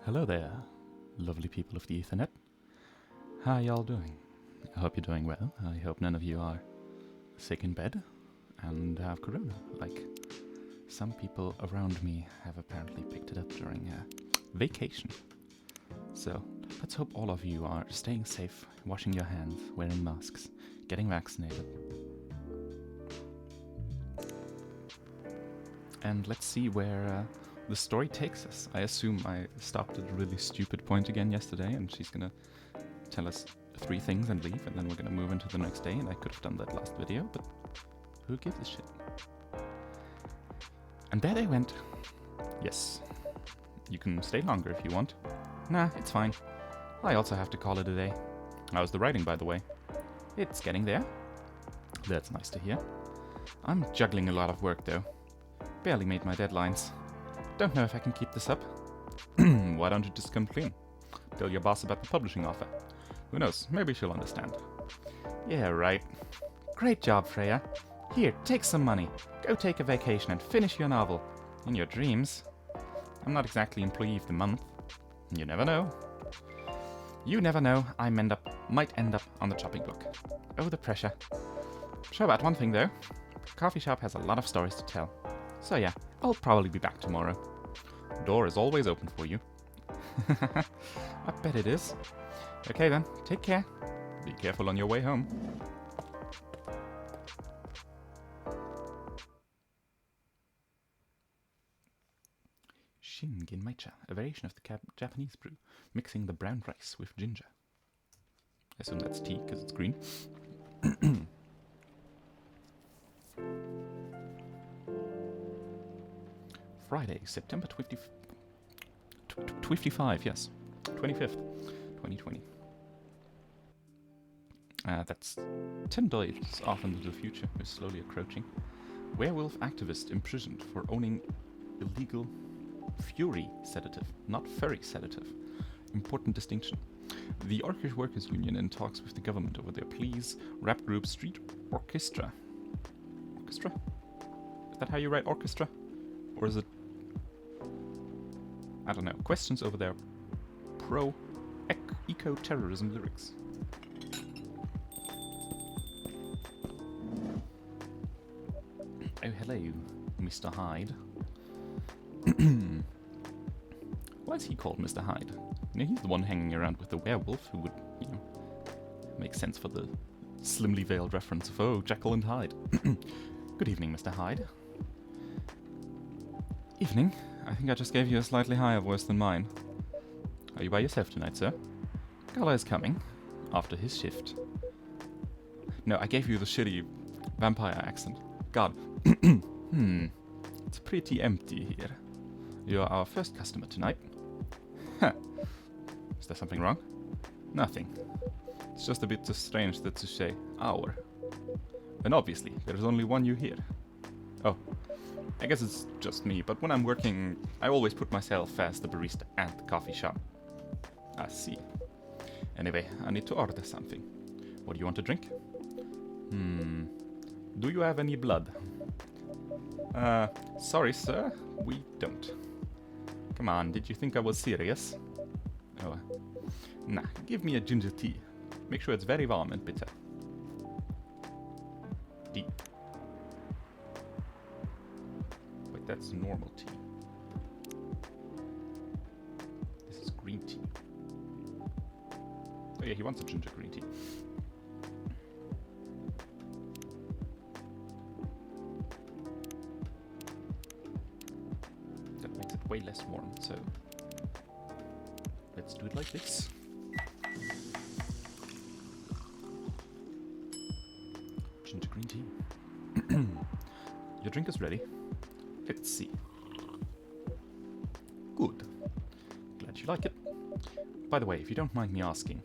Hello there, lovely people of the Ethernet. How are y'all doing? I hope you're doing well. I hope none of you are sick in bed and have corona, like some people around me have apparently picked it up during a vacation. So let's hope all of you are staying safe, washing your hands, wearing masks, getting vaccinated. And let's see where the story takes us. I assume I stopped at a really stupid point again yesterday, and she's gonna tell us 3 things and leave, and then we're gonna move into the next day, and I could have done that last video, but who gives a shit? And there they went. Yes. You can stay longer if you want. Nah, it's fine. I also have to call it a day. How's the writing, by the way? It's getting there. That's nice to hear. I'm juggling a lot of work, though. Barely made my deadlines. Don't know if I can keep this up. Why don't you just come clean? Tell your boss about the publishing offer. Who knows, maybe she'll understand. Yeah, right. Great job, Freya. Here, take some money. Go take a vacation and finish your novel. In your dreams. I'm not exactly employee of the month. You never know. You never know, I might end up on the chopping block. Oh, the pressure. Sure about one thing, though. The coffee shop has a lot of stories to tell. So yeah, I'll probably be back tomorrow. Door is always open for you. I bet it is. Okay then, take care. Be careful on your way home. Shingin Maicha, a variation of the Japanese brew, mixing the brown rice with ginger. I assume that's tea, because it's green. Friday, September 25, yes. 25th, 2020. That's 10 days off into the future. We're slowly approaching. Werewolf activist imprisoned for owning illegal fury sedative, not furry sedative. Important distinction. The Orcish Workers' Union in talks with the government over their pleas. Rap group Street Orchestra. Orchestra? Is that how you write orchestra? Or is it... I don't know. Questions over their pro-eco-terrorism lyrics. Oh, hello, Mr. Hyde. Why is he called Mr. Hyde? You know, he's the one hanging around with the werewolf who would, you know, make sense for the slimly veiled reference of, oh, Jekyll and Hyde. Good evening, Mr. Hyde. Evening. I think I just gave you a slightly higher voice than mine. Are you by yourself tonight, sir? Gala is coming. After his shift. No, I gave you the shitty vampire accent. God. It's pretty empty here. You're our first customer tonight. Huh. Is there something wrong? Nothing. It's just a bit too strange that to say our. And obviously, there's only one you here. Oh. I guess it's just me, but when I'm working, I always put myself as the barista at the coffee shop. I see. Anyway, I need to order something. What do you want to drink? Do you have any blood? Sorry, sir, we don't. Come on, did you think I was serious? Oh, nah, give me a ginger tea. Make sure it's very warm and bitter. Deep. Wait, that's normal tea. This is green tea. Oh yeah, he wants a ginger green tea. That makes it way less warm, so let's do it like this. Ginger green tea. Your drink is ready. Let's see. Good. Glad you like it. By the way, if you don't mind me asking,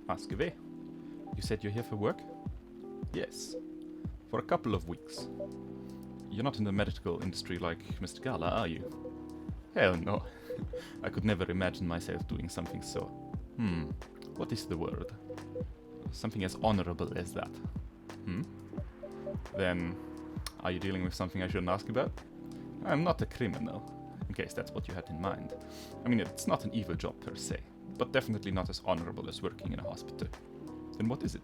ask away. You said you're here for work? Yes. For a couple of weeks. You're not in the medical industry like Mr. Gala, are you? Hell no. I could never imagine myself doing something so... What is the word? Something as honorable as that. Then, are you dealing with something I shouldn't ask about? I'm not a criminal. In in case that's what you had in mind. I mean, it's not an evil job per se, but definitely not as honorable as working in a hospital. Then what is it?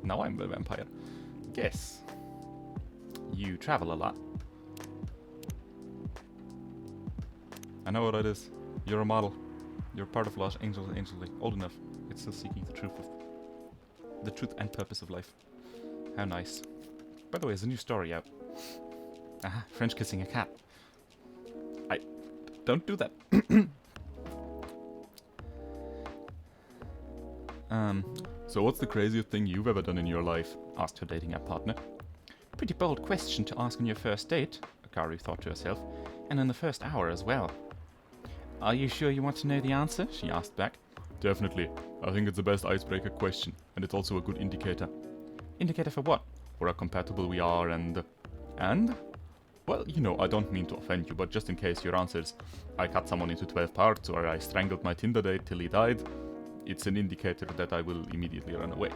Now I'm a vampire. Guess. You travel a lot. I know what it is. You're a model. You're part of Los Angeles Angelly. Old enough. It's still seeking the truth and purpose of life. How nice. By the way, there's a new story out. Aha, French kissing a cat. Don't do that. So what's the craziest thing you've ever done in your life? Asked her dating app partner. Pretty bold question to ask on your first date, Akari thought to herself, and in the first hour as well. Are you sure you want to know the answer? She asked back. Definitely. I think it's the best icebreaker question, and it's also a good indicator. Indicator for what? For how compatible we are and... And? Well, you know, I don't mean to offend you, but just in case your answer is I cut someone into 12 parts or I strangled my Tinder date till he died, it's an indicator that I will immediately run away.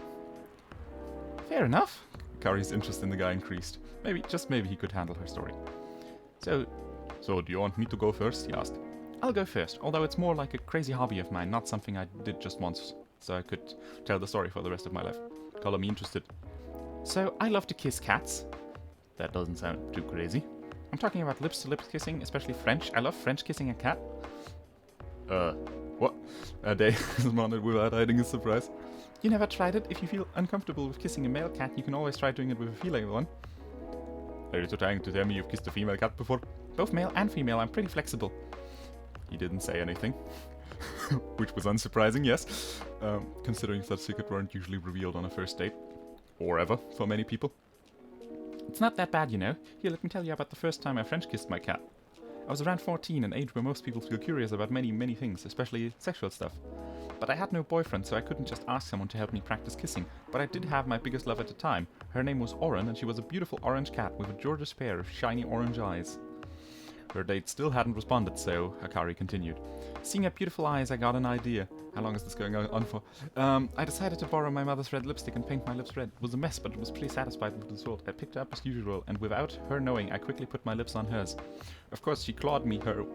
Fair enough. Kari's interest in the guy increased. Maybe he could handle her story. So do you want me to go first? He asked. I'll go first, although it's more like a crazy hobby of mine, not something I did just once, so I could tell the story for the rest of my life. Color me interested. So, I love to kiss cats. That doesn't sound too crazy. I'm talking about lips-to-lips kissing, especially French. I love French kissing a cat. What? Day responded without hiding his surprise. You never tried it? If you feel uncomfortable with kissing a male cat, you can always try doing it with a female one. Are you trying to tell me you've kissed a female cat before? Both male and female, I'm pretty flexible. He didn't say anything. Which was unsurprising, yes. Considering such secrets weren't usually revealed on a first date. Or ever, for many people. It's not that bad, you know. Here, let me tell you about the first time I French kissed my cat. I was around 14, an age where most people feel curious about many, many things, especially sexual stuff. But I had no boyfriend, so I couldn't just ask someone to help me practice kissing. But I did have my biggest love at the time. Her name was Oren, and she was a beautiful orange cat with a gorgeous pair of shiny orange eyes. Her date still hadn't responded, so Akari continued. Seeing her beautiful eyes, I got an idea. How long is this going on for? I decided to borrow my mother's red lipstick and paint my lips red. It was a mess, but I was pretty satisfied with the result. I picked her up as usual, and without her knowing, I quickly put my lips on hers. Of course, she clawed me her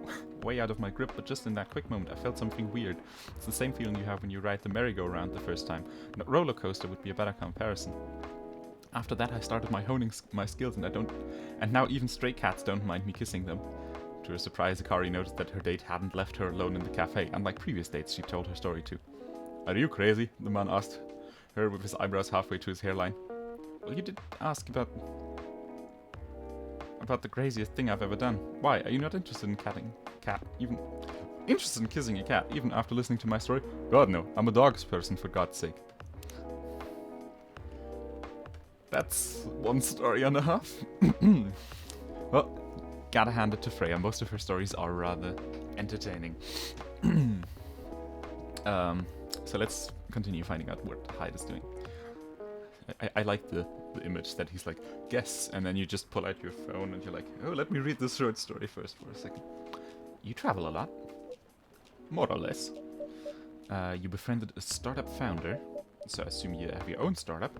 way out of my grip, but just in that quick moment, I felt something weird. It's the same feeling you have when you ride the merry-go-round the first time. No, roller coaster would be a better comparison. After that, I started honing my skills, and now even stray cats don't mind me kissing them. To her surprise, Akari noticed that her date hadn't left her alone in the cafe, unlike previous dates she told her story to. Are you crazy? The man asked her with his eyebrows halfway to his hairline. Well, you did ask about the craziest thing I've ever done. Why? Are you not interested in interested in kissing a cat, even after listening to my story? God, no. I'm a dogs person, for God's sake. That's one story and a half. Well, gotta hand it to Freya. Most of her stories are rather entertaining. So let's continue finding out what Hyde is doing. I like the image that he's like, guess, and then you just pull out your phone and you're like, oh, let me read this short story first for a second. You travel a lot. More or less. You befriended a startup founder, so I assume you have your own startup,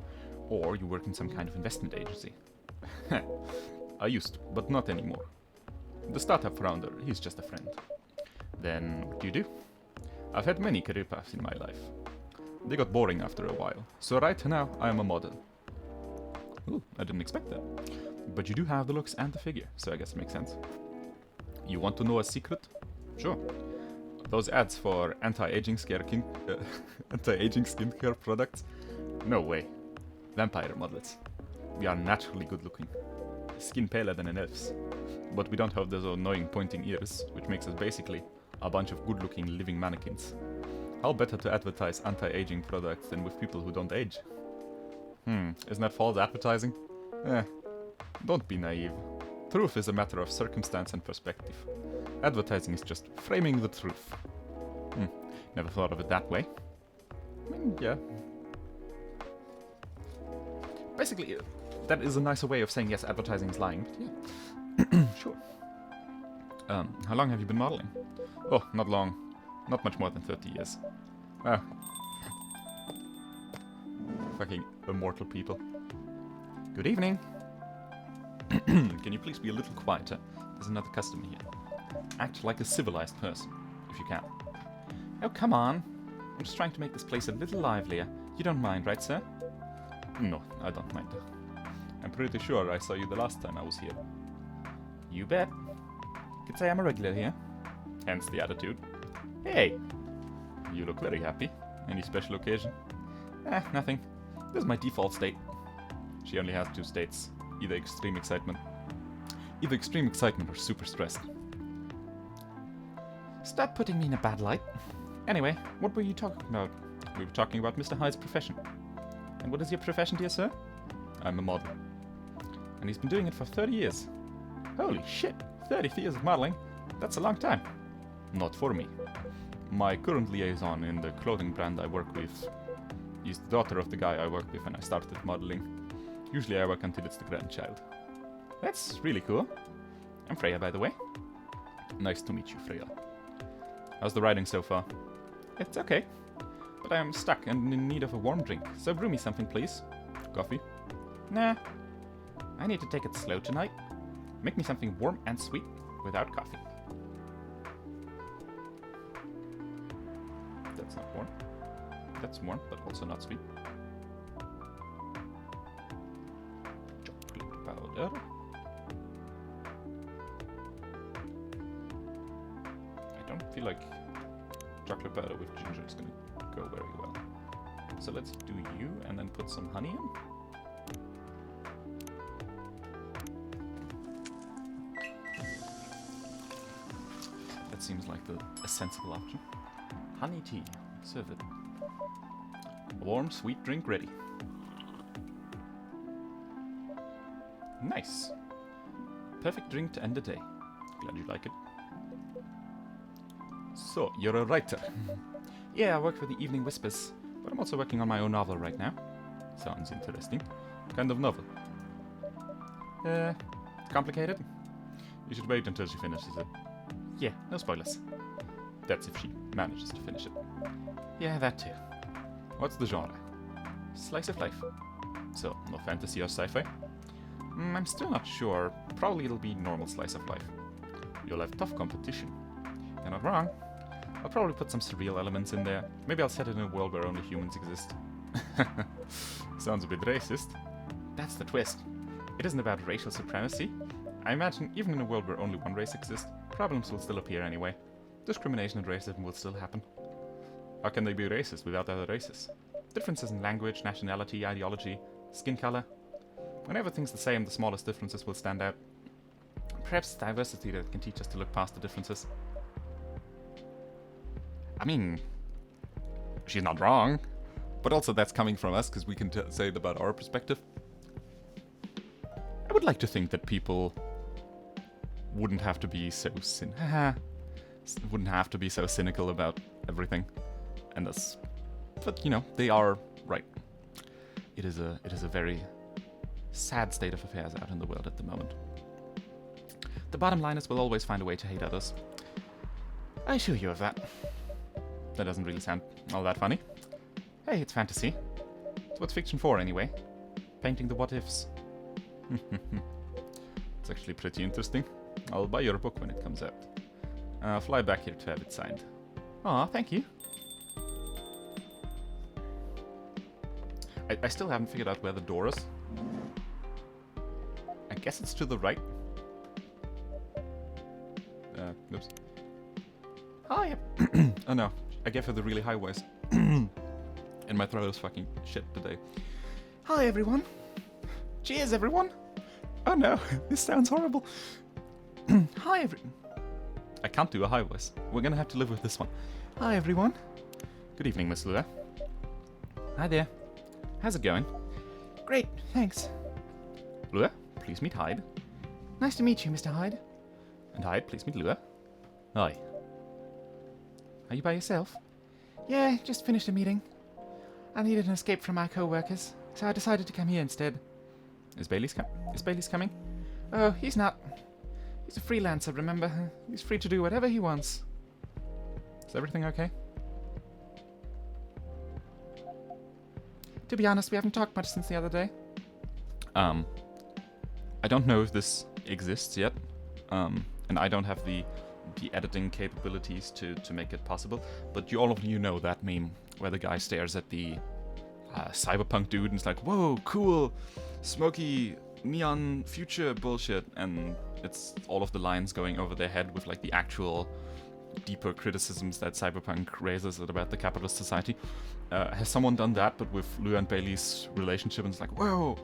or you work in some kind of investment agency. I used to, but not anymore. The startup founder, he's just a friend. Then, what do you do? I've had many career paths in my life. They got boring after a while, so right now I am a model. Ooh, I didn't expect that. But you do have the looks and the figure, so I guess it makes sense. You want to know a secret? Sure. Those ads for anti-aging skincare products? No way. Vampire models. We are naturally good looking. Skin paler than an elf's. But we don't have those annoying pointing ears, which makes us basically a bunch of good-looking living mannequins. How better to advertise anti-aging products than with people who don't age? Isn't that false advertising? Don't be naive. Truth is a matter of circumstance and perspective. Advertising is just framing the truth. Never thought of it that way. I mean, yeah. Basically, that is a nicer way of saying yes, advertising is lying, but yeah. Sure. How long have you been modeling? Oh, not long. Not much more than 30 years. Fucking immortal people. Good evening. Can you please be a little quieter? There's another customer here. act like a civilized person, if you can. Oh, come on. I'm just trying to make this place a little livelier. You don't mind, right, sir? No, I don't mind. I'm pretty sure I saw you the last time I was here. You bet. Could say I'm a regular here. Hence the attitude. Hey! You look very happy. Any special occasion? Nothing. This is my default state. She only has 2 states. Either extreme excitement or super stressed. Stop putting me in a bad light. Anyway, what were you talking about? We were talking about Mr. Hyde's profession. And what is your profession, dear sir? I'm a model. And he's been doing it for 30 years. Holy shit, 30 years of modeling? That's a long time. Not for me. My current liaison in the clothing brand I work with is the daughter of the guy I worked with when I started modeling. Usually I work until it's the grandchild. That's really cool. I'm Freya, by the way. Nice to meet you, Freya. How's the riding so far? It's okay. But I am stuck and in need of a warm drink, so brew me something, please. Coffee? Nah. I need to take it slow tonight. Make me something warm and sweet without coffee. That's not warm. That's warm, but also not sweet. Chocolate powder. I don't feel like chocolate powder with ginger is gonna go very well. So let's do you and then put some honey in. That seems like a sensible option. Honey tea. Serve it. A warm, sweet drink ready. Nice. Perfect drink to end the day. Glad you like it. So, you're a writer. Yeah, I work for the Evening Whispers, but I'm also working on my own novel right now. Sounds interesting. What kind of novel? Complicated? You should wait until she finishes it. Yeah, no spoilers. That's if she manages to finish it. Yeah, that too. What's the genre? Slice of life. So, no fantasy or sci-fi? I'm still not sure. Probably it'll be normal slice of life. You'll have tough competition. You're not wrong. I'll probably put some surreal elements in there. Maybe I'll set it in a world where only humans exist. Sounds a bit racist. That's the twist. It isn't about racial supremacy. I imagine even in a world where only one race exists, problems will still appear anyway. Discrimination and racism will still happen. How can they be racist without other races? Differences in language, nationality, ideology, skin color. When everything's the same, the smallest differences will stand out. Perhaps it's diversity that can teach us to look past the differences. I mean, she's not wrong, but also that's coming from us because we can say it about our perspective. I would like to think that people wouldn't have to be so cynical about everything, and us. But you know, they are right. It is a very sad state of affairs out in the world at the moment. The bottom line is we'll always find a way to hate others. I assure you of that. That doesn't really sound all that funny. Hey, it's fantasy. It's what's fiction for, anyway. Painting the what-ifs. It's actually pretty interesting. I'll buy your book when it comes out. I'll fly back here to have it signed. Aw, thank you. I still haven't figured out where the door is. I guess it's to the right. Oops. Hi! Oh no, I gave her the really high voice. And my throat is fucking shit today. Hi everyone! Cheers everyone! Oh no, this sounds horrible. Hi I can't do a high voice. We're gonna have to live with this one. Hi everyone! Good evening, Miss Lua. Hi there. How's it going? Great, thanks. Lua, please meet Hyde. Nice to meet you, Mr. Hyde. And Hyde, please meet Lua. Hi. Are you by yourself? Yeah, just finished a meeting. I needed an escape from my co-workers, so I decided to come here instead. Is Bailey's coming? Oh, he's not. He's a freelancer, remember? He's free to do whatever he wants. Is everything okay? To be honest, we haven't talked much since the other day. I don't know if this exists yet. And I don't have the the editing capabilities to make it possible. But all of you know that meme where the guy stares at the cyberpunk dude and it's like, whoa, cool, smoky neon future bullshit, and it's all of the lines going over their head with like the actual deeper criticisms that cyberpunk raises about the capitalist society. Has someone done that, but with Lou and Bailey's relationship, and it's like, whoa,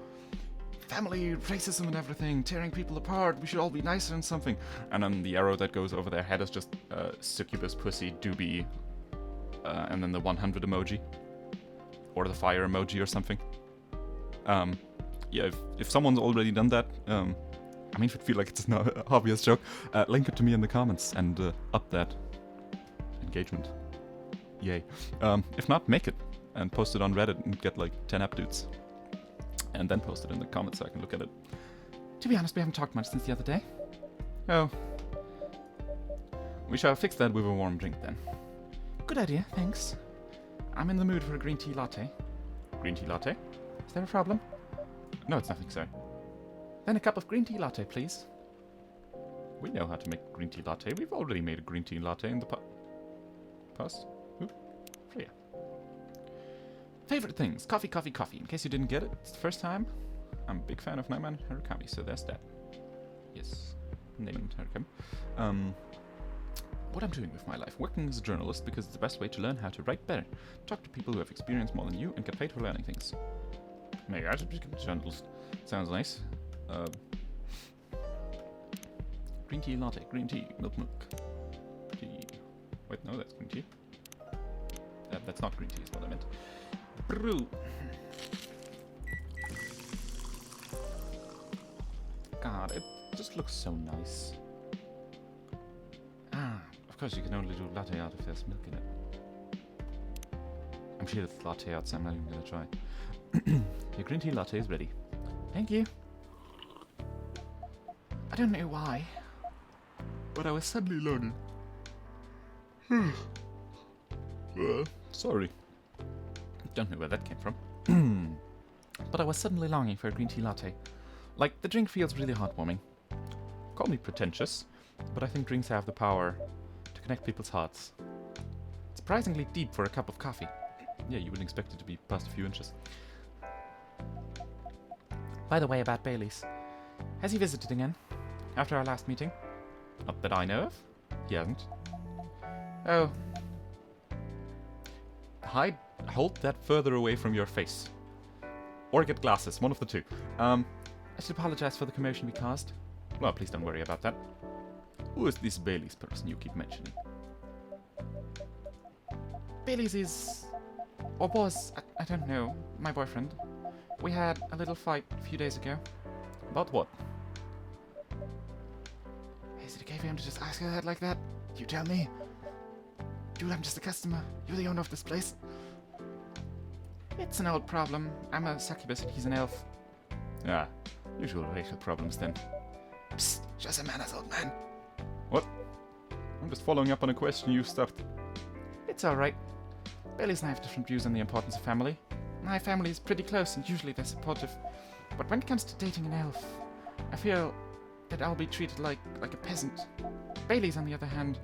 family, racism and everything, tearing people apart, we should all be nicer and something. And then the arrow that goes over their head is just succubus, pussy, doobie, and then the 100 emoji. Or the fire emoji or something. Yeah, if someone's already done that, I mean, if it feel like it's an obvious joke, link it to me in the comments and up that engagement. Yay. If not, make it and post it on Reddit and get like 10 updates. And then post it in the comments so I can look at it. To be honest, we haven't talked much since the other day. Oh. We shall fix that with a warm drink then. Good idea, thanks. I'm in the mood for a green tea latte. Green tea latte? Is there a problem? No, it's nothing, sir. Then a cup of green tea latte, please. We know how to make green tea latte. We've already made a green tea latte in the past. Ooh, Freya. Favorite things. Coffee, coffee, coffee. In case you didn't get it, it's the first time. I'm a big fan of Naiman Harakami, so there's that. Yes. Naiman Harakami. What I'm doing with my life. Working as a journalist because it's the best way to learn how to write better. Talk to people who have experienced more than you and get paid for learning things. Maybe I should become a journalist. Sounds nice. Green tea latte. Green tea. Milk. Tea. Wait, no, that's green tea. That's not green tea, is what I meant. Brew. God, it just looks so nice. Of course, you can only do latte art if there's milk in it. I'm sure it's latte art, so I'm not even gonna try. Your green tea latte is ready. Thank you. I don't know why, but I was suddenly loaded. Sorry. Don't know where that came from. But I was suddenly longing for a green tea latte. Like, the drink feels really heartwarming. Call me pretentious, but I think drinks have the power to connect people's hearts. Surprisingly deep for a cup of coffee. Yeah, you wouldn't expect it to be past a few inches. By the way, about Bailey's. Has he visited again? After our last meeting? Not that I know of. He hasn't. Oh. Hold that further away from your face. Or get glasses, one of the two. I should apologize for the commotion we caused. Well, please don't worry about that. Who is this Bailey's person you keep mentioning? Bailey's is... or was, I don't know, my boyfriend. We had a little fight a few days ago. About what? Is it okay for him to just ask her that like that? You tell me. Dude, I'm just a customer. You're the owner of this place. It's an old problem. I'm a succubus and he's an elf. Ah, usual racial problems then. Psst, just a manners, old man. What? I'm just following up on a question you stuffed. It's alright. Bailey's and I have different views on the importance of family. My family is pretty close and usually they're supportive. But when it comes to dating an elf, I feel that I'll be treated like a peasant. Bailey's, on the other hand,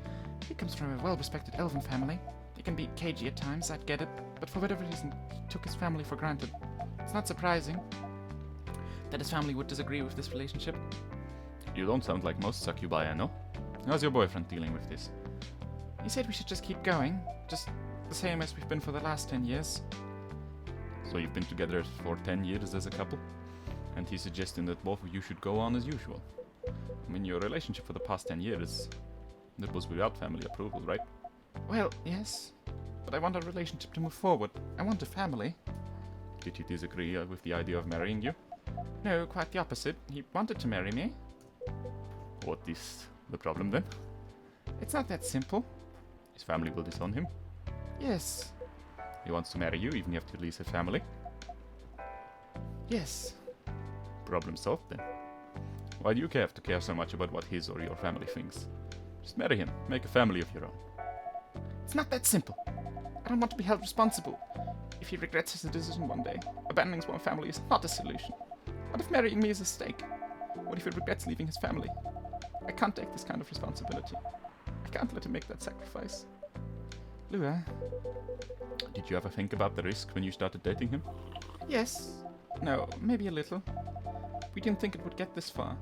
he comes from a well-respected elven family. He can be cagey at times, I get it, but for whatever reason, he took his family for granted. It's not surprising that his family would disagree with this relationship. You don't sound like most succubi I know. How's your boyfriend dealing with this? He said we should just keep going, just the same as we've been for the last 10 years. So you've been together for 10 years as a couple? And he's suggesting that both of you should go on as usual. I mean, your relationship for the past 10 years, that was without family approval, right? Well, yes. But I want our relationship to move forward. I want a family. Did he disagree with the idea of marrying you? No, quite the opposite. He wanted to marry me. What is the problem then? It's not that simple. His family will disown him? Yes. He wants to marry you even if he leaves his family? Yes. Problem solved then. Why do you have to care so much about what his or your family thinks? Just marry him. Make a family of your own. It's not that simple. I don't want to be held responsible. If he regrets his decision one day, abandoning one family is not a solution. What if marrying me is a mistake? What if he regrets leaving his family? I can't take this kind of responsibility. can't let him make that sacrifice. Lua, did you ever think about the risk when you started dating him? Yes. No, maybe a little. We didn't think it would get this far.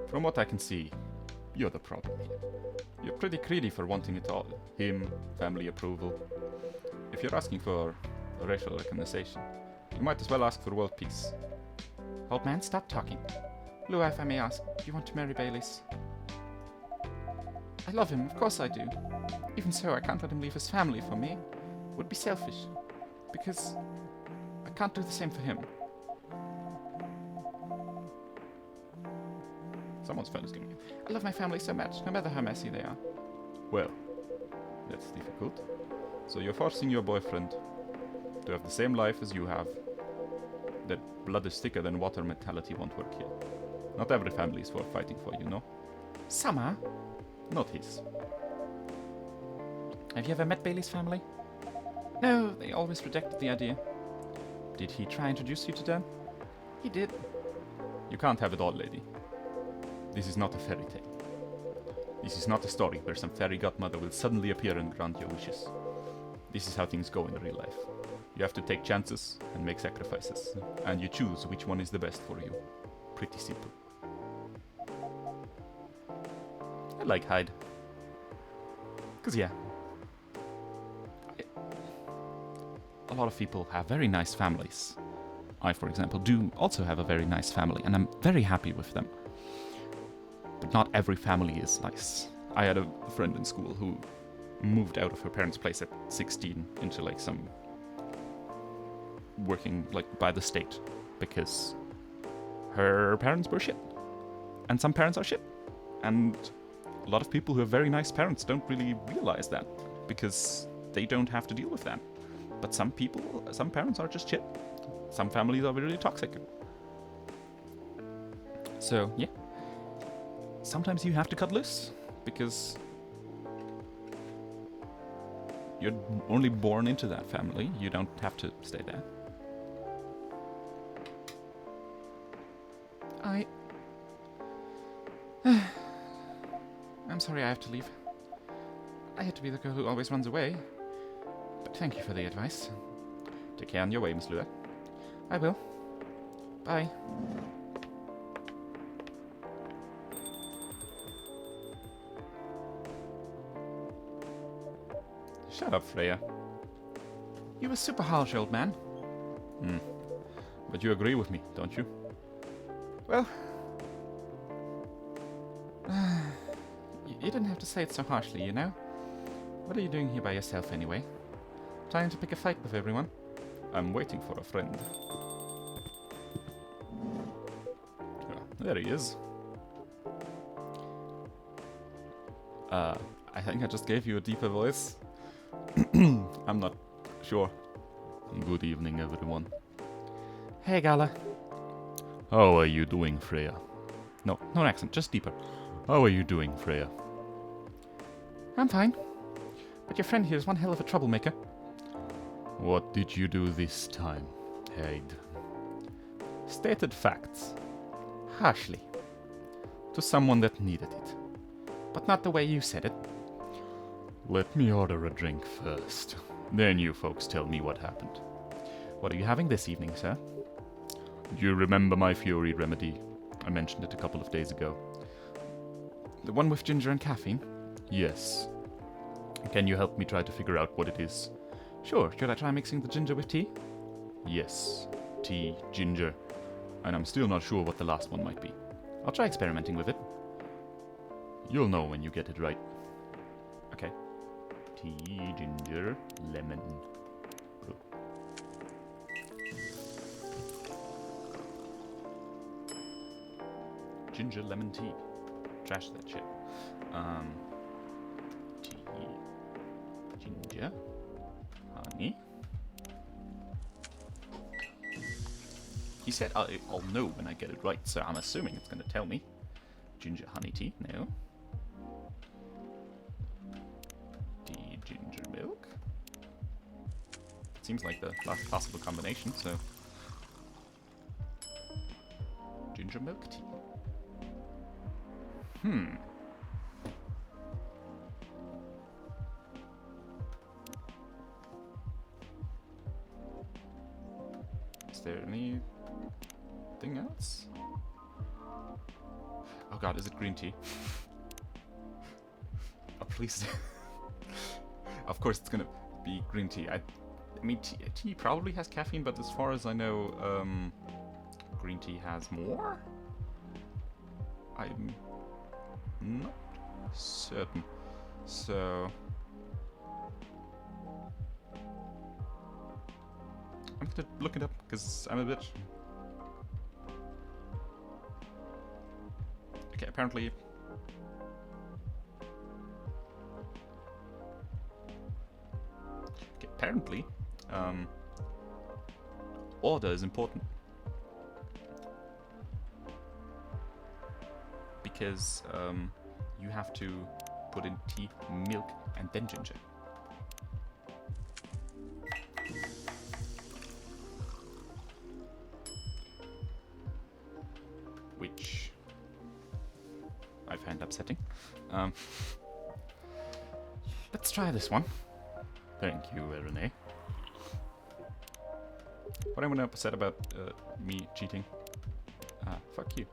From what I can see, you're the problem here. You're pretty greedy for wanting it all. Him, family approval. If you're asking for racial recognition, you might as well ask for world peace. Old man, stop talking. Lua, if I may ask, do you want to marry Baileys? I love him, of course I do. Even so, I can't let him leave his family for me. It would be selfish. Because I can't do the same for him. Someone's phone is going. I love my family so much, no matter how messy they are. Well, that's difficult. So you're forcing your boyfriend to have the same life as you have. That blood is thicker than water mentality won't work here. Not every family is worth fighting for, you know? Some are. Not his. Have you ever met Bailey's family? No, they always rejected the idea. Did he try to introduce you to them? He did. You can't have it all, lady. This is not a fairy tale. This is not a story where some fairy godmother will suddenly appear and grant your wishes. This is how things go in real life. You have to take chances and make sacrifices, and you choose which one is the best for you. Pretty simple. I like Hyde. 'Cause yeah. A lot of people have very nice families. I, for example, do also have a very nice family, and I'm very happy with them. But not every family is nice. I had a friend in school who moved out of her parents' place at 16 into like some working like by the state because her parents were shit. And some parents are shit. And a lot of people who have very nice parents don't really realize that because they don't have to deal with that. But some parents are just shit. Some families are really toxic. So, yeah. Sometimes you have to cut loose because you're only born into that family. You don't have to stay there. I'm sorry I have to leave. I hate to be the girl who always runs away. But thank you for the advice. Take care on your way, Miss Lua. I will. Bye. Shut up, Freya. You were super harsh, old man. But you agree with me, don't you? Well... you didn't have to say it so harshly, you know? What are you doing here by yourself, anyway? Trying to pick a fight with everyone? I'm waiting for a friend. Oh, there he is. I think I just gave you a deeper voice. I'm not sure. Good evening, everyone. Hey, Gala. How are you doing, Freya? No accent, just deeper. How are you doing, Freya? I'm fine. But your friend here is one hell of a troublemaker. What did you do this time, Hyde? Stated facts. Harshly. To someone that needed it. But not the way you said it. Let me order a drink first. Then you folks tell me what happened. What are you having this evening, sir? Do you remember my Fury remedy? I mentioned it a couple of days ago. The one with ginger and caffeine? Yes. Can you help me try to figure out what it is? Sure. Should I try mixing the ginger with tea? Yes. Tea, ginger. And I'm still not sure what the last one might be. I'll try experimenting with it. You'll know when you get it right. Okay. Tea, ginger, lemon. Brew. Ginger lemon tea. Trash that shit. Tea, ginger, honey. He said I'll know when I get it right, so I'm assuming it's going to tell me. Ginger honey tea, no. Tea, ginger milk. Seems like the last possible combination, so. Ginger milk tea. Is there anything else? Oh god, is it green tea? Oh, please. Of course it's gonna be green tea. I mean, tea probably has caffeine, but as far as I know, green tea has more? I'm not certain. So I'm gonna look it up, because I'm a bit... Okay, apparently... Okay, apparently, order is important. Because, you have to put in tea, milk, and then ginger. Which I find upsetting. Let's try this one. Thank you, Renee. What I'm gonna upset about me cheating? Fuck you.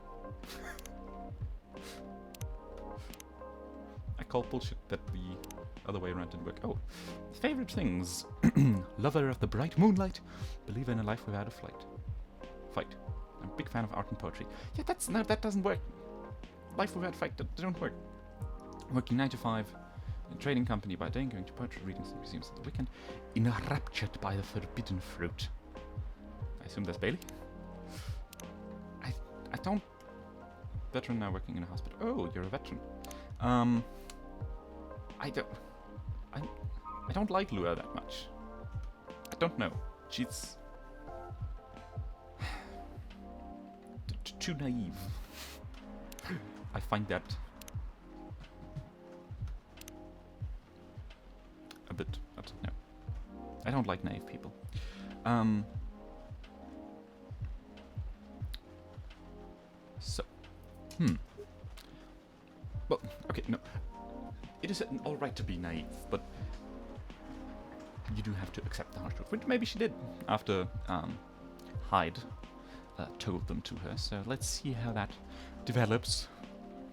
I call bullshit that the other way around didn't work. Oh, favorite things. Lover of the bright moonlight. Believer in a life without a fight. I'm a big fan of art and poetry. Yeah, that doesn't work. Life without fight, that don't work. Working 9 to 5. In a trading company by day, going to poetry readings and museums at the weekend. Enraptured by the forbidden fruit. I assume that's Bailey. I don't... Veteran now working in a hospital. Oh, you're a veteran. I don't like Lua that much. I don't know. She's too naive. I find that a bit... I don't know. I don't like naive people. So. Well, okay, no. It is alright to be naive, but you do have to accept the harsh truth. Which maybe she did after Hyde told them to her. So let's see how that develops.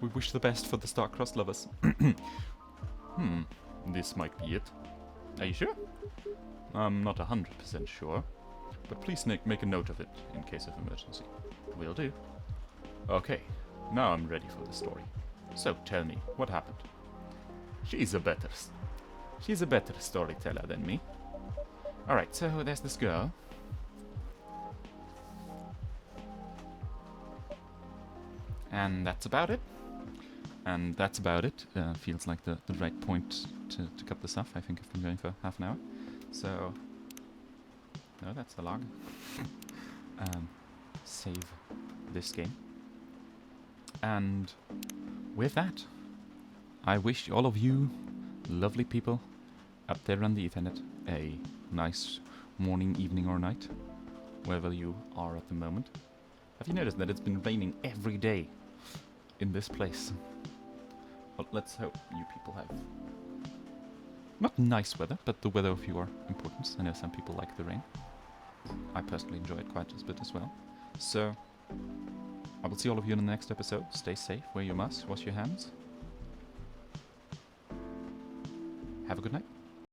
We wish the best for the star-crossed lovers. This might be it. Are you sure? I'm not 100% sure, but please make a note of it in case of emergency. Will do. Okay, now I'm ready for the story. So tell me, what happened? She's a better storyteller than me. Alright, so there's this girl. And that's about it. And that's about it. Feels like the right point to cut this off. I think I've been going for half an hour. So... No, that's the log. Save this game. And with that, I wish all of you lovely people up there on the Ethernet a nice morning, evening or night, wherever you are at the moment. Have you noticed that it's been raining every day in this place? Well, let's hope you people have not nice weather, but the weather of your importance. I know some people like the rain. I personally enjoy it quite a bit as well. So, I will see all of you in the next episode. Stay safe, wear your mask, wash your hands. Have a good night.